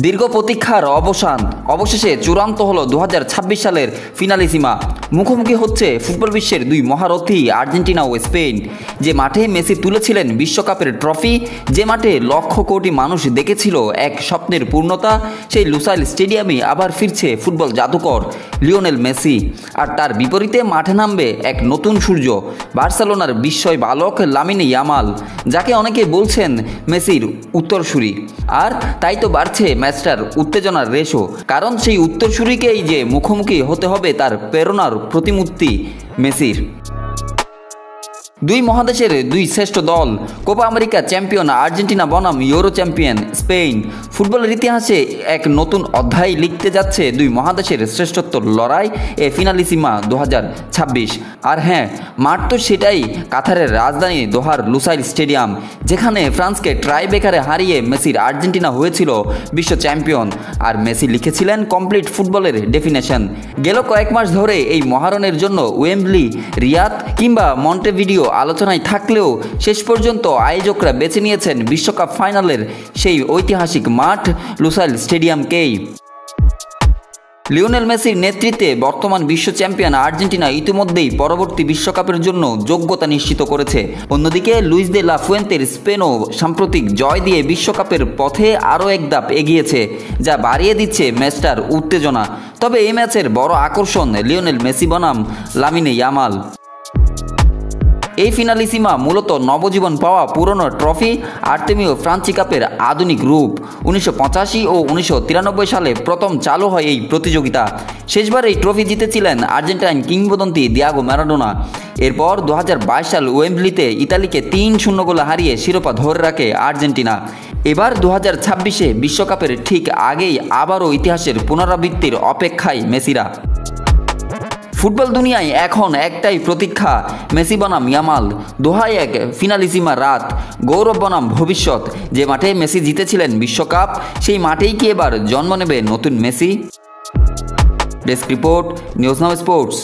দীর্ঘ প্রতীক্ষার অবসান অবশেষে চূড়ান্ত হলো 2026 সালের ফিনালিসিমা। মুখোমুখি হচ্ছে ফুটবল বিশ্বের দুই মহারথী আর্জেন্টিনা ও স্পেন। যে মাঠে মেসি তুলেছিলেন বিশ্বকাপের ট্রফি, যে মাঠে লক্ষ কোটি মানুষ দেখেছিল এক স্বপ্নের পূর্ণতা, সেই লুসাইল স্টেডিয়ামে আবার ফিরছে ফুটবল জাদুকর লিওনেল মেসি। আর তার বিপরীতে মাঠে নামবে এক নতুন সূর্য, বার্সেলোনার বিস্ময় বালক লামিনে ইয়ামাল, যাকে অনেকে বলছেন মেসির উত্তরসূরি। আর তাই তো বাড়ছে ম্যাচটার উত্তেজনার রেশও, কারণ সেই উত্তরসূরিকেই যে মুখোমুখি হতে হবে তার প্রেরণার প্রতিমূর্তি মেসির। দুই মহাদেশের দুই শ্রেষ্ঠ দল, কোপা আমেরিকা চ্যাম্পিয়ন আর্জেন্টিনা বনাম ইউরো চ্যাম্পিয়ন স্পেন। ফুটবলের ইতিহাসে এক নতুন অধ্যায় লিখতে যাচ্ছে দুই মহাদেশের শ্রেষ্ঠত্বর লড়াই, এ ফিনালিসিমা 2026। আর হ্যাঁ, মাঠ তো সেটাই, কাতারের রাজধানী দোহার লুসাইল স্টেডিয়াম, যেখানে ফ্রান্সকে ট্রাইবেকারে হারিয়ে মেসির আর্জেন্টিনা হয়েছিল বিশ্ব চ্যাম্পিয়ন। আর মেসি লিখেছিলেন কমপ্লিট ফুটবলের ডেফিনেশন। গেল কয়েক মাস ধরে এই মহারণের জন্য ওয়েম্বলি, রিয়াদ কিংবা মন্টেভিডিও আলোচনায় থাকলেও শেষ পর্যন্ত আয়োজকরা বেছে নিয়েছেন বিশ্বকাপ ফাইনালের সেই ঐতিহাসিক মাঠ লুসাইল স্টেডিয়ামকেই। লিওনেল মেসির নেতৃত্বে বর্তমান বিশ্ব চ্যাম্পিয়ন আর্জেন্টিনা ইতিমধ্যেই পরবর্তী বিশ্বকাপের জন্য যোগ্যতা নিশ্চিত করেছে। অন্যদিকে লুইস দে লা ফুয়েন্তের স্পেনও সাম্প্রতিক জয় দিয়ে বিশ্বকাপের পথে আরও এক ধাপ এগিয়েছে, যা বাড়িয়ে দিচ্ছে ম্যাচটার উত্তেজনা। তবে এই ম্যাচের বড় আকর্ষণ লিওনেল মেসি বনাম লামিনে ইয়ামাল। এই ফিনালিসিমা মূলত নবজীবন পাওয়া পুরনো ট্রফি আর্তেমিও ফ্রান্সি কাপের আধুনিক রূপ। 1985 ও 1993 সালে প্রথম চালু হয় এই প্রতিযোগিতা। শেষবার এই ট্রফি জিতেছিলেন আর্জেন্টাইন কিংবদন্তি দিয়াগো ম্যারাডোনা। এরপর 2022 সাল ওয়েম্বলিতে ইতালিকে 3-0 গোলে হারিয়ে শিরোপা ধরে রাখে আর্জেন্টিনা। এবার 2026-এ বিশ্বকাপের ঠিক আগেই আবারও ইতিহাসের পুনরাবৃত্তির অপেক্ষায় মেসিরা। ফুটবল দুনিয়ায় এখন একটাই প্রতীক্ষা, মেসি বনাম ইয়ামাল। দোহায় এক ফিনালিসিমা রাত, গৌরব বনাম ভবিষ্যৎ। যে মাঠে মেসি জিতেছিলেন বিশ্বকাপ, সেই মাঠেই কি এবার জন্ম নেবে নতুন Messi? Desk report, news now sports.